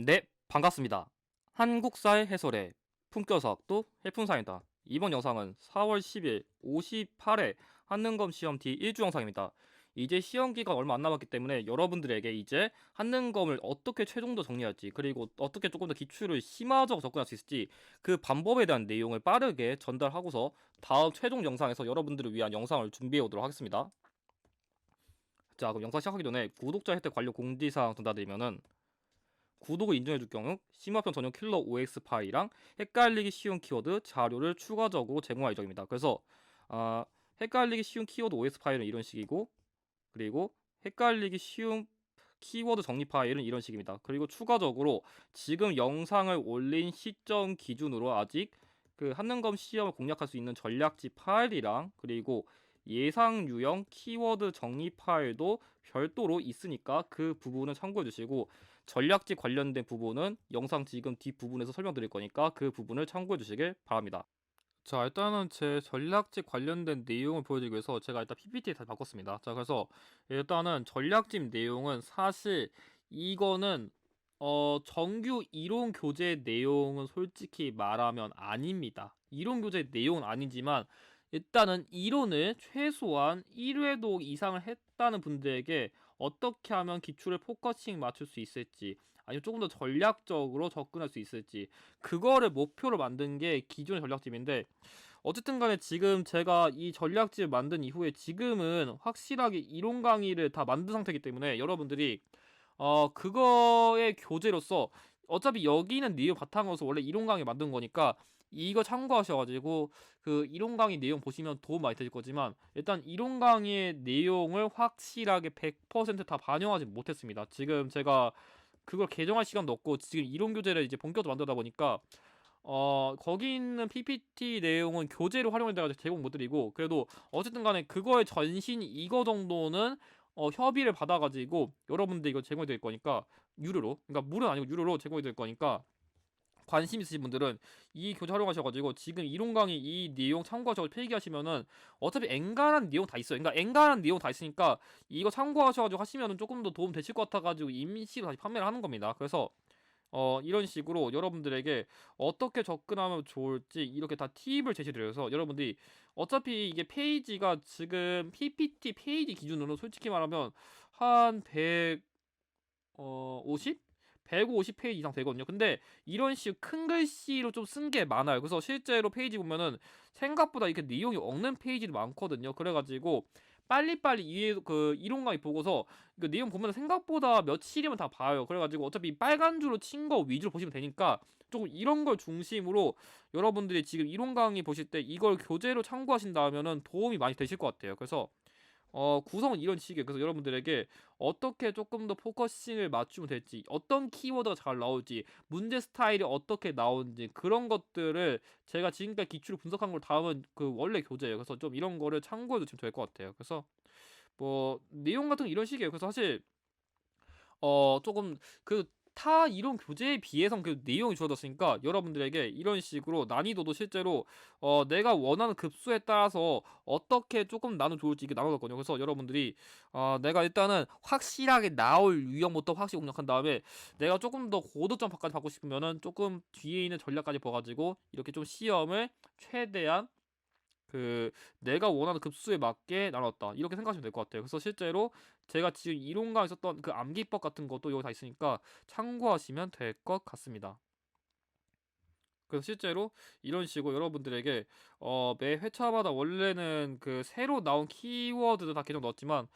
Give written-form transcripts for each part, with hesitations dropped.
네, 반갑습니다. 한국사의 해설의 품격사학도 해fun사입니다. 이번 영상은 4월 10일 58회 한능검 시험 D1주 영상입니다. 이제 시험 기간 얼마 안 남았기 때문에 여러분들에게 이제 한능검을 어떻게 최종도 정리할지, 그리고 어떻게 조금 더 기출을 심화적으로 접근할 수 있을지 그 방법에 대한 내용을 빠르게 전달하고서 다음 최종 영상에서 여러분들을 위한 영상을 준비해 오도록 하겠습니다. 자, 그럼 영상 시작하기 전에 구독자 혜택 관련 공지사항 전달드리면은, 구독을 인정해줄 경우 심화편 전용 킬러 OX 파일이랑 헷갈리기 쉬운 키워드 자료를 추가적으로 제공할 예정입니다. 그래서 헷갈리기 쉬운 키워드 OX 파일은 이런 식이고, 그리고 헷갈리기 쉬운 키워드 정리 파일은 이런 식입니다. 그리고 추가적으로 지금 영상을 올린 시점 기준으로 아직 그 한능검 시험을 공략할 수 있는 전략지 파일이랑, 그리고 예상 유형 키워드 정리 파일도 별도로 있으니까 그 부분은 참고해 주시고, 전략지 관련된 부분은 영상 지금 뒷부분에서 설명드릴 거니까 그 부분을 참고해 주시길 바랍니다. 자, 일단은 제 전략집 관련된 내용을 보여드리기 위해서 제가 일단 PPT 다 바꿨습니다. 자, 그래서 일단은 전략집 내용은 사실 이거는 정규 이론 교재 내용은 솔직히 말하면 아닙니다. 이론 교재 내용은 아니지만 일단은 이론을 최소한 1회도 이상을 했다는 분들에게 어떻게 하면 기출을 포커싱 맞출 수 있을지, 아니면 조금 더 전략적으로 접근할 수 있을지, 그거를 목표로 만든 게 기존의 전략집인데, 어쨌든 간에 지금 제가 이 전략집을 만든 이후에 지금은 확실하게 이론 강의를 다 만든 상태이기 때문에 여러분들이 그거의 교재로서, 어차피 여기는 내용 바탕으로서 원래 이론 강의 만든 거니까 이거 참고하셔가지고 그 이론 강의 내용 보시면 도움 많이 되실 거지만, 일단 이론 강의의 내용을 확실하게 100%다 반영하지 못했습니다. 지금 제가 그걸 개정할 시간도 없고 지금 이론 교재를 이제 본격적으로 만들다 보니까 거기 있는 PPT 내용은 교재로 활용해서 제공 못 드리고, 그래도 어쨌든 간에 그거의 전신 이거 정도는 협의를 받아가지고 여러분들 이거 제공해 드릴 거니까, 유료로, 그러니까 물은 아니고 유료로 제공해 드릴 거니까 관심 있으신 분들은 이 교재 활용하셔가지고 지금 이론 강의 이 내용 참고하셔서 필기하시면은 어차피 엔간한 내용 다 있어요. 그러니까 엔간한 내용 다 있으니까 이거 참고하셔가지고 하시면은 조금 더 도움 되실 것 같아가지고 임시로 다시 판매를 하는 겁니다. 그래서 이런 식으로 여러분들에게 어떻게 접근하면 좋을지 이렇게 다 팁을 제시드려서, 여러분들이 어차피 이게 페이지가 지금 PPT 페이지 기준으로 솔직히 말하면 한 150? 150페이지 이상 되거든요. 근데 이런 식으로 큰 글씨로 좀 쓴 게 많아요. 그래서 실제로 페이지 보면은 생각보다 이렇게 내용이 없는 페이지도 많거든요. 그래가지고 빨리빨리 그 이론 강의 보고서 그 내용 보면 생각보다 며칠이면 다 봐요. 그래가지고 어차피 빨간 줄로 친 거 위주로 보시면 되니까 조금 이런 걸 중심으로 여러분들이 지금 이론 강의 보실 때 이걸 교재로 참고하신다면은 도움이 많이 되실 것 같아요. 그래서 구성은 이런 식이에요. 그래서 여러분들에게 어떻게 조금 더 포커싱을 맞추면 될지, 어떤 키워드가 잘 나올지, 문제 스타일이 어떻게 나오는지, 그런 것들을 제가 지금까지 기출을 분석한 걸 담은 그 원래 교재예요. 그래서 좀 이런 거를 참고해도 좀 될 것 같아요. 그래서 뭐 내용 같은 거 이런 식이에요. 그래서 사실 조금 그 타 이론 교재에 비해서는 그 내용이 줄어들었으니까 여러분들에게 이런 식으로 난이도도 실제로 내가 원하는 급수에 따라서 어떻게 조금 나누면 좋을지 이게 나눠졌거든요. 그래서 여러분들이 내가 일단은 확실하게 나올 유형부터 확실히 공략한 다음에 내가 조금 더 고득점까지 받고 싶으면은 조금 뒤에 있는 전략까지 봐가지고 이렇게 좀 시험을 최대한 그 내가 원하는 급수에 맞게 나눴다, 이렇게 생각하시면 될 것 같아요. 그래서 실제로 제가 지금 이론강에 썼던 그 암기법 같은 것도 여기 다 있으니까 참고하시면 될 것 같습니다. 그래서 실제로 이런 식으로 여러분들에게 매 회차마다 원래는 그 새로 나온 키워드도 다 계정 넣었지만,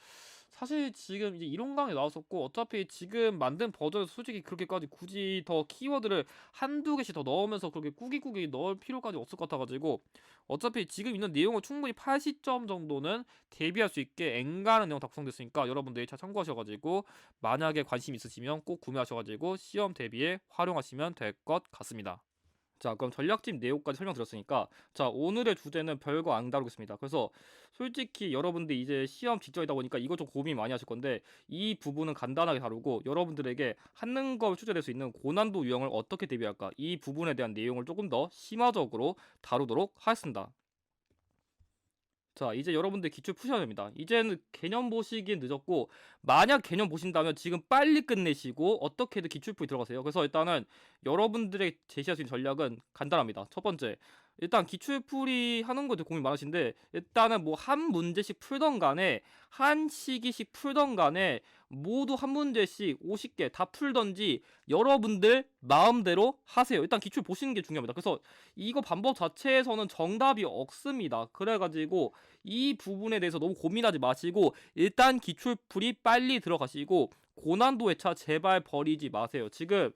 사실 지금 이제 이론 강의 나왔었고 어차피 지금 만든 버전에서 솔직히 그렇게까지 굳이 더 키워드를 한두 개씩 더 넣으면서 그렇게 꾸기꾸기 넣을 필요까지 없을 것 같아가지고, 어차피 지금 있는 내용을 충분히 80점 정도는 대비할 수 있게 엔간한 내용 다 구성됐으니까 여러분들이 잘 참고하셔가지고 만약에 관심 있으시면 꼭 구매하셔가지고 시험 대비에 활용하시면 될 것 같습니다. 자, 그럼 전략집 내용까지 설명드렸으니까, 자, 오늘의 주제는 별거 안 다루겠습니다. 그래서 솔직히 여러분들 이제 시험 직전이다 보니까 이것 좀 고민 많이 하실 건데, 이 부분은 간단하게 다루고 여러분들에게 한능검 출제될 수 있는 고난도 유형을 어떻게 대비할까, 이 부분에 대한 내용을 조금 더 심화적으로 다루도록 하겠습니다. 자, 이제 여러분들 기출 푸셔야 됩니다. 이제는 개념 보시기엔 늦었고, 만약 개념 보신다면 지금 빨리 끝내시고 어떻게든 기출풀이 들어가세요. 그래서 일단은 여러분들의 제시할 수 있는 전략은 간단합니다. 첫 번째, 일단 기출풀이 하는 것도 고민 많으신데, 일단은 뭐 한 문제씩 풀던 간에, 한 시기씩 풀던 간에 모두 한 문제씩 50개 다 풀던지 여러분들 마음대로 하세요. 일단 기출 보시는 게 중요합니다. 그래서 이거 방법 자체에서는 정답이 없습니다. 그래가지고 이 부분에 대해서 너무 고민하지 마시고 일단 기출풀이 빨리 들어가시고 고난도 회차 제발 버리지 마세요. 지금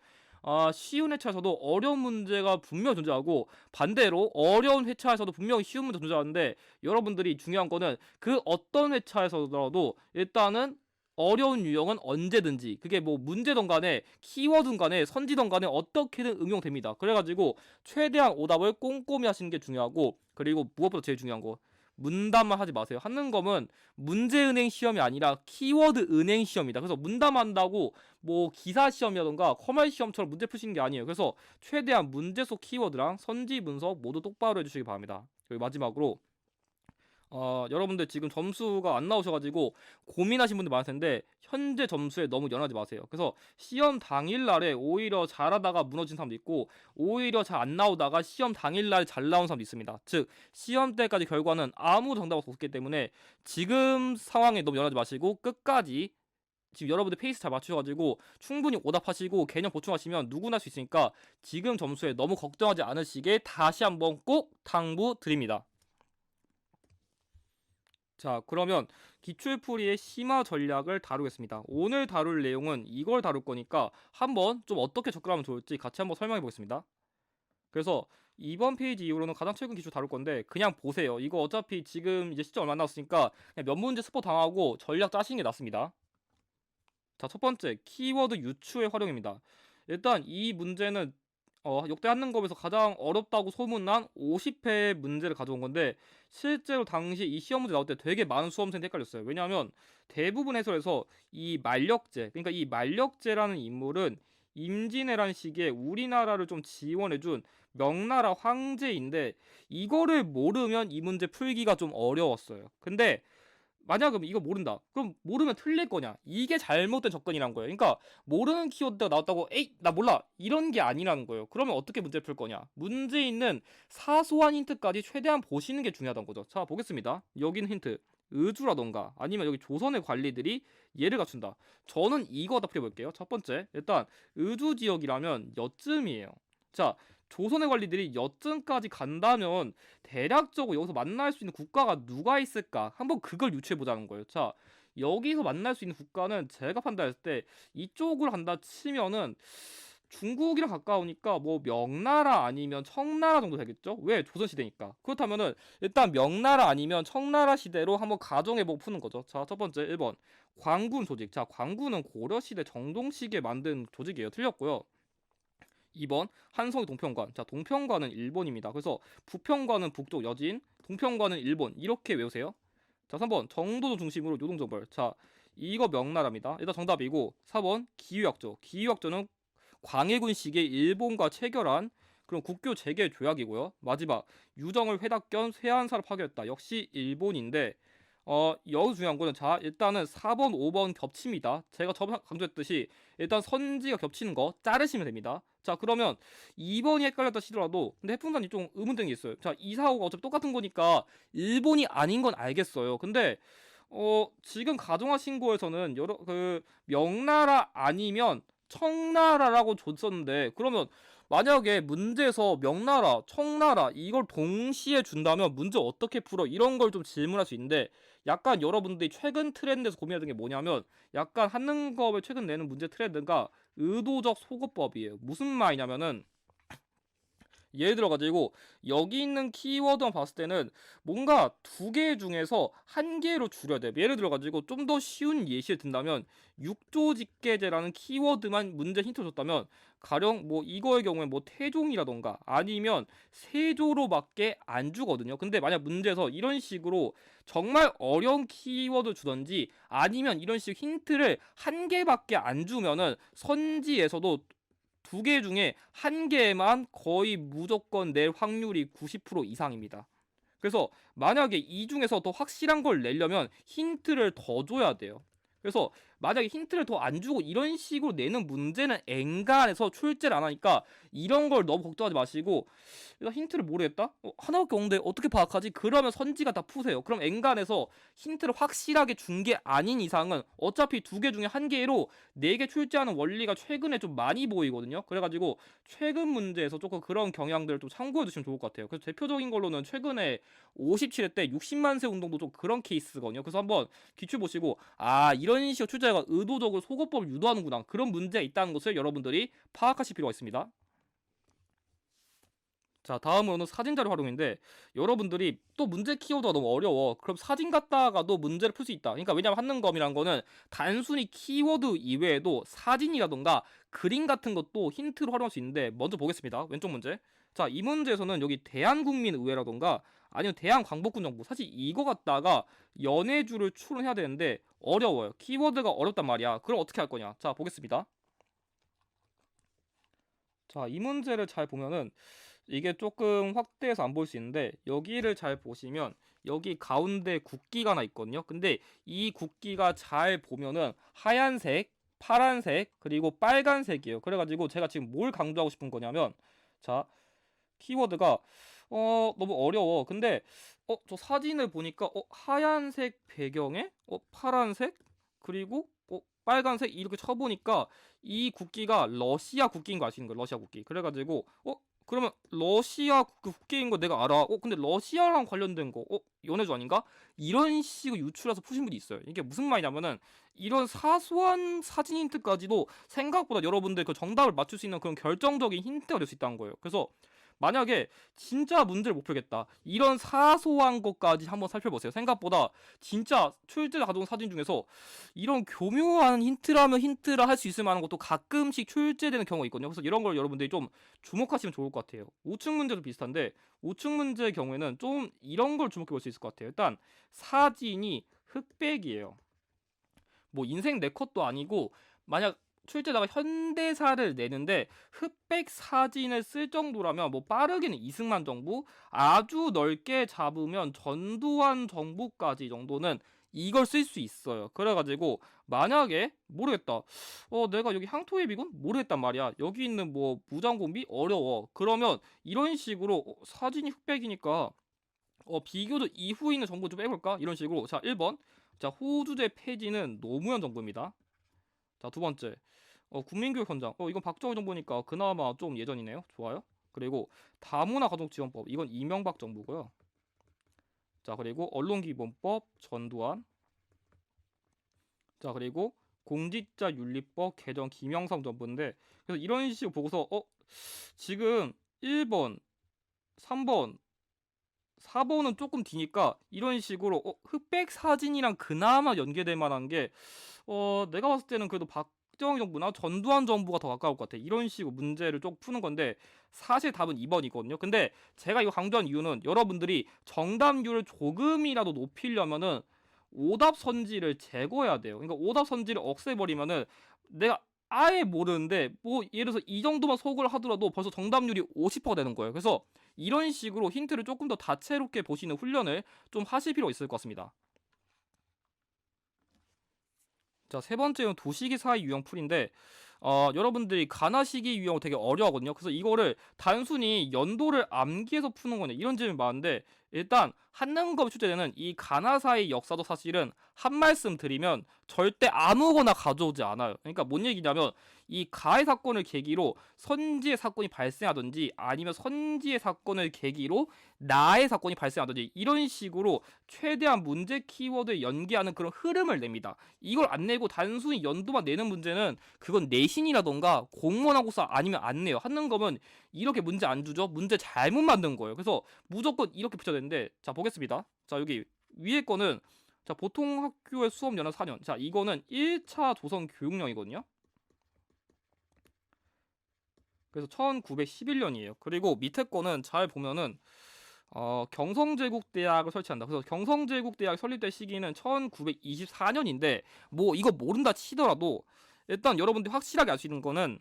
쉬운 회차에서도 어려운 문제가 분명 존재하고 반대로 어려운 회차에서도 분명히 쉬운 문제 존재하는데 여러분들이 중요한 거는 그 어떤 회차에서라도 일단은 어려운 유형은 언제든지 그게 뭐 문제든 간에 키워드든 간에 선지든 간에 어떻게든 응용됩니다. 그래가지고 최대한 오답을 꼼꼼히 하시는 게 중요하고 그리고 무엇보다 제일 중요한 거 문답만 하지 마세요. 하는 거면 문제은행 시험이 아니라 키워드 은행 시험이다. 그래서 문답한다고 뭐 기사 시험이라던가 커말 시험처럼 문제 푸시는 게 아니에요. 그래서 최대한 문제 속 키워드랑 선지 분석 모두 똑바로 해주시기 바랍니다. 그리고 마지막으로 여러분들 지금 점수가 안 나오셔가지고 고민하신 분들 많을 텐데 현재 점수에 너무 연하지 마세요. 그래서 시험 당일날에 오히려 잘하다가 무너진 사람도 있고 오히려 잘 안 나오다가 시험 당일날 잘 나온 사람도 있습니다. 즉 시험 때까지 결과는 아무 정답 없기 때문에 지금 상황에 너무 연하지 마시고 끝까지 지금 여러분들 페이스 잘 맞추셔가지고 충분히 오답하시고 개념 보충하시면 누구나 할 수 있으니까 지금 점수에 너무 걱정하지 않으시게 다시 한번 꼭 당부드립니다. 자, 그러면 기출풀이의 심화 전략을 다루겠습니다. 오늘 다룰 내용은 이걸 다룰 거니까 한번 좀 어떻게 접근하면 좋을지 같이 한번 설명해 보겠습니다. 그래서 이번 페이지 이후로는 가장 최근 기출 다룰 건데 그냥 보세요. 이거 어차피 지금 이제 시점 얼마 안 남았으니까 그냥 몇 문제 스포 당하고 전략 짜시는 게 낫습니다. 자, 첫 번째 키워드 유추의 활용입니다. 일단 이 문제는 역대 한능급에서 가장 어렵다고 소문난 50회 문제를 가져온 건데 실제로 당시 이 시험 문제 나올 때 되게 많은 수험생이 헷갈렸어요. 왜냐하면 대부분 해설에서 이 만력제, 그러니까 이 만력제라는 인물은 임진왜란 시기에 우리나라를 좀 지원해준 명나라 황제인데 이거를 모르면 이 문제 풀기가 좀 어려웠어요. 근데 만약에 이거 모른다. 그럼 모르면 틀릴 거냐? 이게 잘못된 접근이란 거예요. 그러니까 모르는 키워드가 나왔다고 에이 나 몰라 이런 게 아니라는 거예요. 그러면 어떻게 문제 풀 거냐? 문제 있는 사소한 힌트까지 최대한 보시는 게 중요하다는 거죠. 자 보겠습니다. 여기는 힌트. 의주라던가 아니면 여기 조선의 관리들이 예를 갖춘다. 저는 이거 다 풀어볼게요. 첫 번째 일단 의주 지역이라면 여쯤이에요. 자 조선의 관리들이 여쯤까지 간다면 대략적으로 여기서 만날 수 있는 국가가 누가 있을까? 한번 그걸 유추해 보자는 거예요. 자, 여기서 만날 수 있는 국가는 제가 판단했을 때 이쪽으로 간다 치면은 중국이랑 가까우니까 뭐 명나라 아니면 청나라 정도 되겠죠? 왜? 조선시대니까. 그렇다면은 일단 명나라 아니면 청나라 시대로 한번 가정해보고 푸는 거죠. 자, 첫 번째 1번 광군 조직. 자, 광군은 고려시대 정동식에 만든 조직이에요. 틀렸고요. 2번 한성의 동평관. 자, 동평관은 일본입니다. 그래서 부평관은 북쪽 여진, 동평관은 일본. 이렇게 외우세요. 자, 3번 정도도 중심으로 요동정벌. 자, 이거 명나라입니다. 일단 정답이고 4번 기유약조. 기유약조는 광해군 시기에 일본과 체결한 그런 국교 재개 조약이고요. 마지막 유정을 회답견 쇠한사를 파괴했다. 역시 일본인데 여기서 중요한 거는 자 일단은 4번 5번 겹칩니다. 제가 저번 강조했듯이 일단 선지가 겹치는 거 자르시면 됩니다. 자 그러면 2번이 헷갈렸다 치더라도 근데 해풍산이 좀 의문되는 게 있어요. 자 2, 4, 5가 어차피 똑같은 거니까 일본이 아닌 건 알겠어요. 근데 지금 가정하신 거에서는 여러 그 명나라 아니면 청나라라고 줬었는데 그러면 만약에 문제에서 명나라, 청나라 이걸 동시에 준다면 문제 어떻게 풀어? 이런 걸 좀 질문할 수 있는데 약간 여러분들이 최근 트렌드에서 고민하는 게 뭐냐면 약간 한능급을 최근 내는 문제 트렌드가 의도적 소거법이에요. 무슨 말이냐면은 예를 들어가지고 여기 있는 키워드만 봤을 때는 뭔가 두 개 중에서 한 개로 줄여야 돼. 예를 들어가지고 좀 더 쉬운 예시를 든다면 육조직계제라는 키워드만 문제 힌트 줬다면 가령 뭐 이거의 경우에 뭐 태종이라던가 아니면 세조로밖에 안 주거든요. 근데 만약 문제에서 이런 식으로 정말 어려운 키워드 주던지 아니면 이런 식 힌트를 한 개밖에 안 주면은 선지에서도 두 개 중에 한 개만 거의 무조건 낼 확률이 90% 이상입니다. 그래서 만약에 이 중에서 더 확실한 걸 내려면 힌트를 더 줘야 돼요. 그래서 만약에 힌트를 더 안 주고 이런 식으로 내는 문제는 엔간해서 출제를 안 하니까 이런 걸 너무 걱정하지 마시고, 나 힌트를 모르겠다? 하나밖에 없는데 어떻게 파악하지? 그러면 선지가 다 푸세요. 그럼 엔간해서 힌트를 확실하게 준 게 아닌 이상은 어차피 두 개 중에 한 개로 네 개 출제하는 원리가 최근에 좀 많이 보이거든요. 그래가지고 최근 문제에서 조금 그런 경향들을 좀 참고해 두시면 좋을 것 같아요. 그래서 대표적인 걸로는 최근에 57회 때 60만 세 운동도 좀 그런 케이스거든요. 그래서 한번 기출 보시고, 아, 이런 식으로 출제자가 의도적으로 속어법을 유도하는구나, 그런 문제가 있다는 것을 여러분들이 파악하실 필요가 있습니다. 자, 다음으로는 사진 자료 활용인데, 여러분들이 또 문제 키워드가 너무 어려워. 그럼 사진 갖다가도 문제를 풀 수 있다. 그러니까 왜냐면 한능검이란 거는 단순히 키워드 이외에도 사진이라던가 그림 같은 것도 힌트로 활용할 수 있는데, 먼저 보겠습니다. 왼쪽 문제. 자, 이 문제에서는 여기 대한국민의회라던가 아니면 대한광복군정부, 사실 이거 갖다가 연해주를 추론해야 되는데 어려워요. 키워드가 어렵단 말이야. 그럼 어떻게 할 거냐? 자, 보겠습니다. 자, 이 문제를 잘 보면은 이게 조금 확대해서 안 볼 수 있는데, 여기를 잘 보시면 여기 가운데 국기가 하나 있거든요. 근데 이 국기가 잘 보면은 하얀색, 파란색, 그리고 빨간색이에요. 그래가지고 제가 지금 뭘 강조하고 싶은 거냐면, 자, 키워드가 너무 어려워. 근데 저 사진을 보니까 하얀색 배경에 파란색, 그리고 빨간색 이렇게 쳐보니까 이 국기가 러시아 국기인 거 아시는 거예요? 러시아 국기. 그래가지고 그러면 러시아 국기인 거 내가 알아. 근데 러시아랑 관련된 거 연해주 아닌가? 이런 식으로 유출해서 푸신 분이 있어요. 이게 무슨 말이냐면은 이런 사소한 사진 힌트까지도 생각보다 여러분들 그 정답을 맞출 수 있는 그런 결정적인 힌트가 될 수 있다는 거예요. 그래서 만약에 진짜 문제를 못 풀겠다, 이런 사소한 것까지 한번 살펴보세요. 생각보다 진짜 출제자 가져온 사진 중에서 이런 교묘한 힌트라면 힌트라 할 수 있을 만한 것도 가끔씩 출제되는 경우가 있거든요. 그래서 이런 걸 여러분들이 좀 주목하시면 좋을 것 같아요. 우측 문제도 비슷한데, 우측 문제의 경우에는 좀 이런 걸 주목해 볼 수 있을 것 같아요. 일단 사진이 흑백이에요. 뭐 인생 네 컷도 아니고, 만약 출제자가 현대사를 내는데 흑백 사진을 쓸 정도라면 뭐 빠르게는 이승만 정부, 아주 넓게 잡으면 전두환 정부까지 정도는 이걸 쓸 수 있어요. 그래가지고 만약에 모르겠다, 내가 여기 향토의 비군 모르겠단 말이야, 여기 있는 뭐 무장공비 어려워, 그러면 이런 식으로 사진이 흑백이니까 비교적 이후에 있는 정보 좀 빼볼까, 이런 식으로. 자, 1번, 자, 호주제 폐지는 노무현 정부입니다. 자, 두 번째, 국민교육 현장. 이건 박정희 정부니까 그나마 좀 예전이네요. 좋아요. 그리고 다문화 가족지원법, 이건 이명박 정부고요. 자, 그리고 언론기본법 전두환. 자, 그리고 공직자윤리법 개정 김영삼 정부인데, 그래서 이런 식으로 보고서 지금 1번, 3번, 4번은 조금 뒤니까 이런 식으로 흑백 사진이랑 그나마 연계될 만한 게 내가 봤을 때는 그래도 박정희 정부나 전두환 정부가 더 가까울 것 같아. 이런 식으로 문제를 쭉 푸는 건데 사실 답은 2번이거든요. 근데 제가 이거 강조한 이유는 여러분들이 정답률을 조금이라도 높이려면은 오답 선지를 제거해야 돼요. 그러니까 오답 선지를 없애버리면은 내가 아예 모르는데 뭐 예를 들어서 이 정도만 속을 하더라도 벌써 정답률이 50%가 되는 거예요. 그래서 이런 식으로 힌트를 조금 더 다채롭게 보시는 훈련을 좀 하실 필요가 있을 것 같습니다. 자, 세 번째는 도시기 사이 유형 풀인데, 여러분들이 가나 시기 유형을 되게 어려워하거든요. 그래서 이거를 단순히 연도를 암기해서 푸는 거냐, 이런 질문이 많은데, 일단 한능검 출제되는 이 가나사의 역사도 사실은 한 말씀 드리면 절대 아무거나 가져오지 않아요. 그러니까 뭔 얘기냐면, 이 가해 사건을 계기로 선지의 사건이 발생하든지 아니면 선지의 사건을 계기로 나의 사건이 발생하든지 이런 식으로 최대한 문제 키워드를 연계하는 그런 흐름을 냅니다. 이걸 안 내고 단순히 연도만 내는 문제는 그건 내신이라던가 공무원하고서 아니면 안 내요. 한능검은 이렇게 문제 안 주죠. 문제 잘못 만든 거예요. 그래서 무조건 이렇게 붙여야 되는데, 자, 보겠습니다. 자, 여기 위에 거는, 자, 보통 학교의 수업 연한 4년. 자, 이거는 1차 조선 교육령이거든요. 그래서 1911년이에요. 그리고 밑에 거는 잘 보면은 경성제국대학을 설치한다. 그래서 경성제국대학 설립될 시기는 1924년인데 뭐 이거 모른다 치더라도 일단 여러분들이 확실하게 알 수 있는 거는,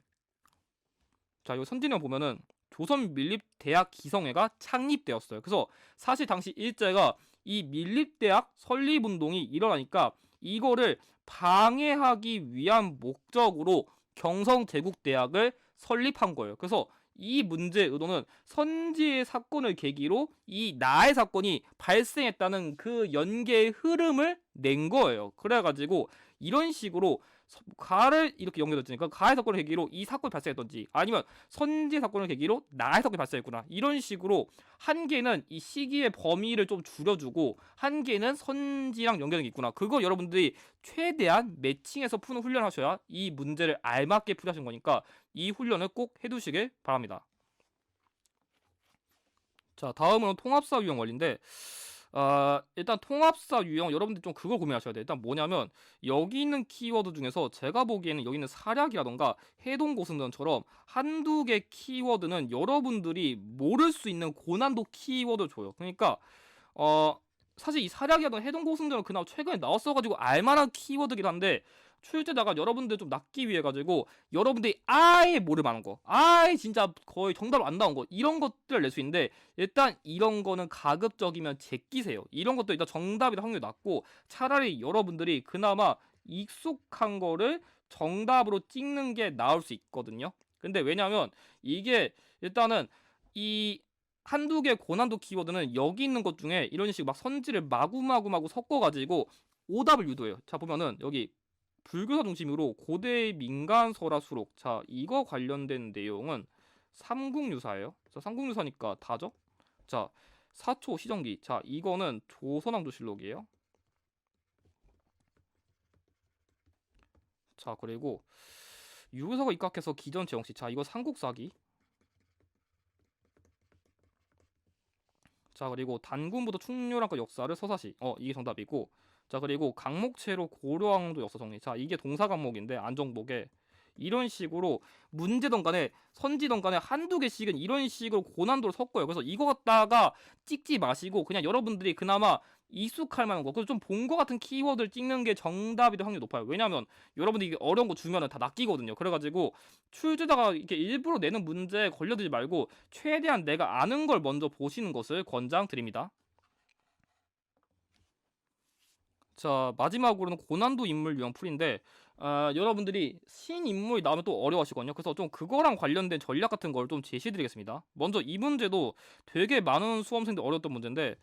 자, 이 선진을 보면은 조선민립대학 기성회가 창립되었어요. 그래서 사실 당시 일제가 이 민립대학 설립운동이 일어나니까 이거를 방해하기 위한 목적으로 경성제국대학을 설립한 거예요. 그래서 이 문제의 의도는 선지의 사건을 계기로 이 나의 사건이 발생했다는 그 연계의 흐름을 낸 거예요. 그래가지고 이런 식으로 가를 이렇게 연결됐으니까 가의 사건을 계기로 이 사건이 발생했던지 아니면 선지의 사건을 계기로 나의 사건이 발생했구나 이런 식으로 한 개는 이 시기의 범위를 좀 줄여주고 한 개는 선지랑 연결이 있구나 그거 여러분들이 최대한 매칭해서 푸는 훈련을 하셔야 이 문제를 알맞게 풀이하신 거니까 이 훈련을 꼭 해두시길 바랍니다. 자 다음은 통합사 유형 원리인데 일단 통합사 유형 여러분들 좀 그걸 고민하셔야 돼요. 일단 뭐냐면 여기 있는 키워드 중에서 제가 보기에는 여기 있는 사략이라던가 해동고승전처럼 한두 개 키워드는 여러분들이 모를 수 있는 고난도 키워드를 줘요. 그러니까 사실 이 사략이라던가 해동고승전은 그나마 최근에 나왔어가지고 알만한 키워드긴 한데 출제자가 여러분들 좀 낚기 위해 가지고 여러분들이 아예 모를 만한 거 아예 진짜 거의 정답 안 나온 거 이런 것들을 낼 수 있는데 일단 이런 거는 가급적이면 제끼세요. 이런 것도 일단 정답일 확률이 낮고 차라리 여러분들이 그나마 익숙한 거를 정답으로 찍는 게 나을 수 있거든요. 근데 왜냐면 이게 일단은 이 한두 개 고난도 키워드는 여기 있는 것 중에 이런 식으로 막 선지를 마구마구 섞어가지고 오답을 유도해요. 자 보면은 여기 불교사 중심으로 고대의 민간설화 수록. 자, 이거 관련된 내용은 삼국유사예요. 자, 삼국유사니까 다죠? 자, 사초 시정기. 자, 이거는 조선왕조실록이에요. 자, 그리고 유사가 입각해서 기전 제정시. 자, 이거 삼국사기. 자, 그리고 단군부터 충렬한과 역사를 서사시. 이게 정답이고. 자, 그리고 강목체로 고려왕조 역사 정리. 자, 이게 동사 강목인데 안정복에 이런 식으로 문제든 간에 선지든 간에 한두 개씩은 이런 식으로 고난도를 섞어요. 그래서 이거 갖다가 찍지 마시고 그냥 여러분들이 그나마 익숙할 만한 거, 좀 본 거 같은 키워드를 찍는 게 정답이 될 확률이 높아요. 왜냐면 여러분들이 어려운 거 주면은 다 낚이거든요. 그래가지고 출제자가 이렇게 일부러 내는 문제에 걸려들지 말고 최대한 내가 아는 걸 먼저 보시는 것을 권장드립니다. 자 마지막으로는 고난도 인물 유형 풀인데 여러분들이 신인물이 나오면 또 어려워하시거든요. 그래서 좀 그거랑 관련된 전략 같은 걸 좀 제시드리겠습니다. 먼저 이 문제도 되게 많은 수험생들 어려웠던 문제인데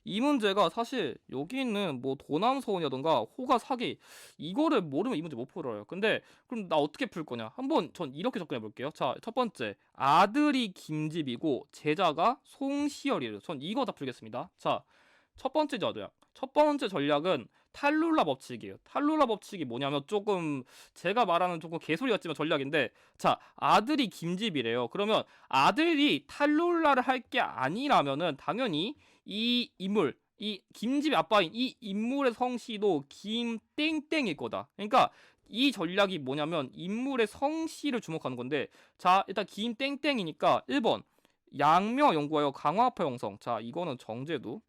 이 문제가 사실 여기 있는 뭐 도남서원이라던가 호가 사기 이거를 모르면 이 문제 못 풀어요. 근데 그럼 나 어떻게 풀 거냐? 한번 전 이렇게 접근해 볼게요. 자, 첫 번째 아들이 김집이고 제자가 송시열이에요. 전 이거 다 풀겠습니다. 자, 첫 번째 전략. 첫 번째 전략은 탈룰라 법칙이에요. 탈룰라 법칙이 뭐냐면 조금 제가 말하는 조금 개소리 같지만 전략인데 자 아들이 김집이래요. 그러면 아들이 탈룰라를 할 게 아니라면은 당연히 이 인물 이 김집의 아빠인 이 인물의 성씨도 김땡땡일 거다. 그러니까 이 전략이 뭐냐면 인물의 성씨를 주목하는 건데 자 일단 김땡땡이니까 1번 양명 연구하여 강화파 형성. 자 이거는 정제도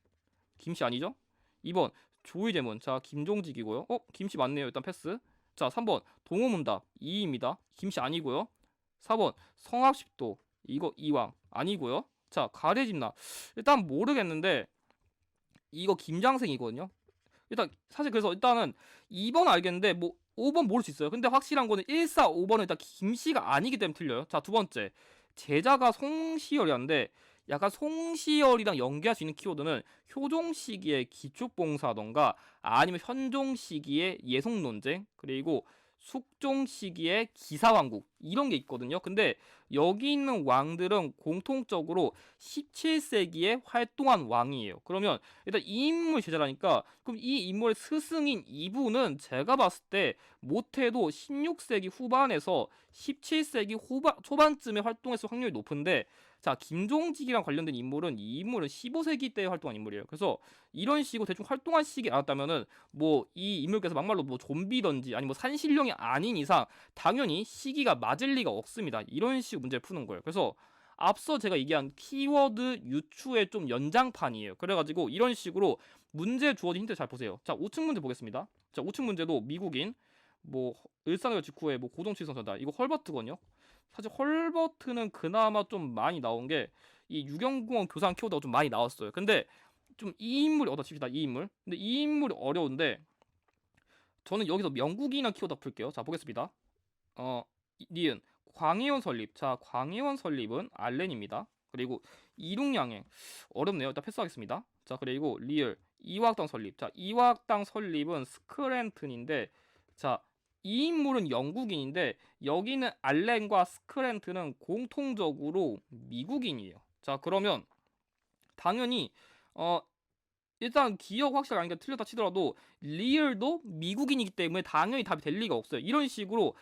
김씨 아니죠? 2번 조의제문. 자 김종직이고요. 김씨 맞네요. 일단 패스. 자 3번 동호문답 2입니다. 김씨 아니고요. 4번 성합십도 이거 이왕 아니고요. 자 가래집나 일단 모르겠는데 이거 김장생이거든요. 일단 사실 그래서 일단은 2번 알겠는데 뭐 5번 모를 수 있어요. 근데 확실한 거는 1, 4, 5번은 일단 김씨가 아니기 때문에 틀려요. 자 두 번째 제자가 송시열이었는데 약간 송시열이랑 연계할 수 있는 키워드는 효종 시기의 기축봉사던가 아니면 현종 시기의 예송논쟁 그리고 숙종 시기의 기사왕국 이런 게 있거든요. 근데 여기 있는 왕들은 공통적으로 17세기에 활동한 왕이에요. 그러면 일단 이 인물 제자라니까 그럼 이 인물의 스승인 이분은 제가 봤을 때 못해도 16세기 후반에서 17세기 초반쯤에 활동했을 확률이 높은데 자 김종직이랑 관련된 인물은 이 인물은 15세기 때 활동한 인물이에요. 그래서 이런 식으로 대충 활동한 시기 알았다면은 뭐 이 인물께서 막말로 뭐 좀비던지 아니 뭐 산신령이 아닌 이상 당연히 시기가 맞을 리가 없습니다. 이런 식으로 문제를 푸는 거예요. 그래서 앞서 제가 얘기한 키워드 유추의 좀 연장판이에요. 그래가지고 이런 식으로 문제 주어진 힌트 잘 보세요. 자 우측 문제 보겠습니다. 자 우측 문제도 미국인 뭐 일산을 직후에 뭐 고동칠성 전달 이거 헐버트거든요. 사실 헐버트는 그나마 좀 많이 나온 게 이 유경공원 교상 키워드가 좀 많이 나왔어요. 근데 좀 이 인물이 칩시다. 이 인물. 근데 이 인물이 어려운데 저는 여기서 영국인이나 키워드 풀게요. 자, 보겠습니다. 니은 광해원 설립. 자, 광해원 설립은 알렌입니다. 그리고 이륙양행 어렵네요. 일단 패스하겠습니다. 자, 그리고 리을 이화학당 설립. 자, 이화학당 설립은 스크랜튼인데, 자, 이 인물은 영국인인데 여기는 알렌과 스크랜튼은 공통적으로 미국인이에요. 자, 그러면 당연히 일단 기억 확실히 아니까 틀렸다 치더라도 리얼도 미국인이기 때문에 당연히 답이 될 리가 없어요. 이런 식으로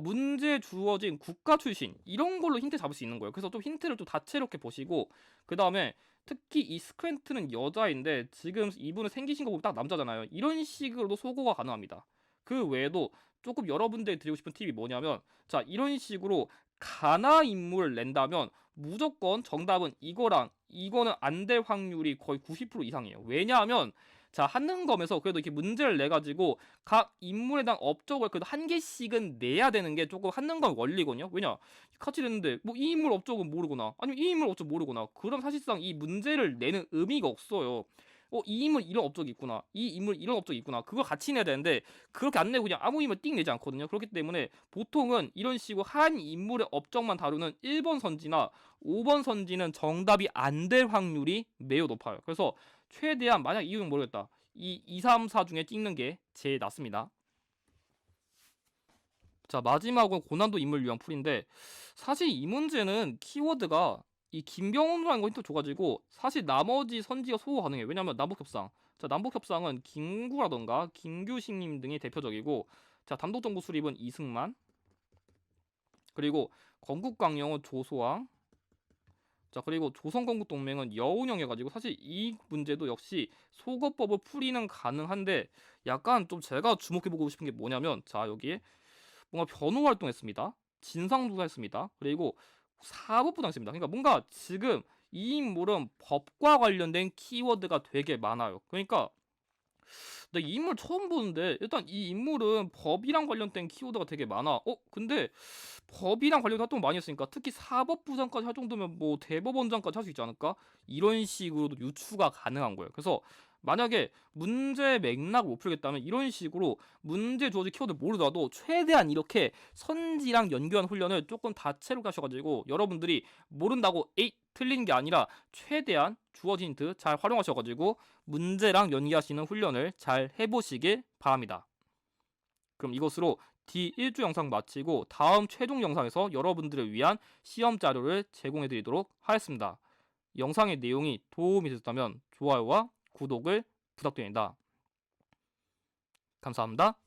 문제 주어진 국가 출신 이런 걸로 힌트 잡을 수 있는 거예요. 그래서 좀 힌트를 좀 다채롭게 보시고 그 다음에 특히 이 스크랜트는 여자인데 지금 이분은 생기신 거 보면 딱 남자잖아요. 이런 식으로도 소거가 가능합니다. 그 외에도 조금 여러분들이 드리고 싶은 팁이 뭐냐면 자, 이런 식으로 가나 인물을 낸다면 무조건 정답은 이거는 안 될 확률이 거의 90% 이상이에요. 왜냐하면 자, 한능검에서 그래도 이렇게 문제를 내 가지고 각 인물에 대한 업적을 그래도 한 개씩은 내야 되는 게 조금 한능검 원리거든요. 왜냐? 같이 냈는데 뭐 이 인물 업적은 모르거나 아니면 이 인물 업적 모르거나 그럼 사실상 이 문제를 내는 의미가 없어요. 이 인물 이런 업적이 있구나. 이 인물 이런 업적이 있구나. 그걸 같이 내야 되는데 그렇게 안 내고 그냥 아무 인물 띵 내지 않거든요. 그렇기 때문에 보통은 이런 식으로 한 인물의 업적만 다루는 1번 선지나 5번 선지는 정답이 안 될 확률이 매우 높아요. 그래서 최대한 만약 이유는 모르겠다. 이 2, 3, 4 중에 찍는 게 제일 낫습니다. 자, 마지막은 고난도 인물 유형 풀인데 사실 이 문제는 키워드가 이 김병훈이라는 거 힌트 줘가지고 사실 나머지 선지가 소호 가능해요. 왜냐면 남북협상. 자, 남북협상은 김구라던가 김규식님 등이 대표적이고 자, 단독정부 수립은 이승만 그리고 건국강령은 조소왕 자, 그리고 조선건국동맹은 여운형이어가지고 사실 이 문제도 역시 소거법을 풀이는 가능한데 약간 좀 제가 주목해보고 싶은 게 뭐냐면 자, 여기에 뭔가 변호 활동했습니다. 진상조사했습니다. 그리고 사법부당했습니다. 그러니까 뭔가 지금 이 인물은 법과 관련된 키워드가 되게 많아요. 그러니까 나 이 인물 처음 보는데 일단 이 인물은 법이랑 관련된 키워드가 되게 많아. 근데 법이랑 관련된 활동을 많이 했으니까 특히 사법부장까지 할 정도면 뭐 대법원장까지 할 수 있지 않을까? 이런 식으로도 유추가 가능한 거예요. 그래서 만약에 문제 맥락을 못 풀겠다면 이런 식으로 문제 주어진 키워드 모르더라도 최대한 이렇게 선지랑 연결한 훈련을 조금 다채롭게 하셔가지고 여러분들이 모른다고 에이 틀린 게 아니라 최대한 주어진 힌트 잘 활용하셔가지고 문제랑 연계하시는 훈련을 잘 해보시길 바랍니다. 그럼 이것으로 D1주 영상 마치고 다음 최종 영상에서 여러분들을 위한 시험 자료를 제공해 드리도록 하겠습니다. 영상의 내용이 도움이 되셨다면 좋아요와 구독을 부탁드립니다. 감사합니다.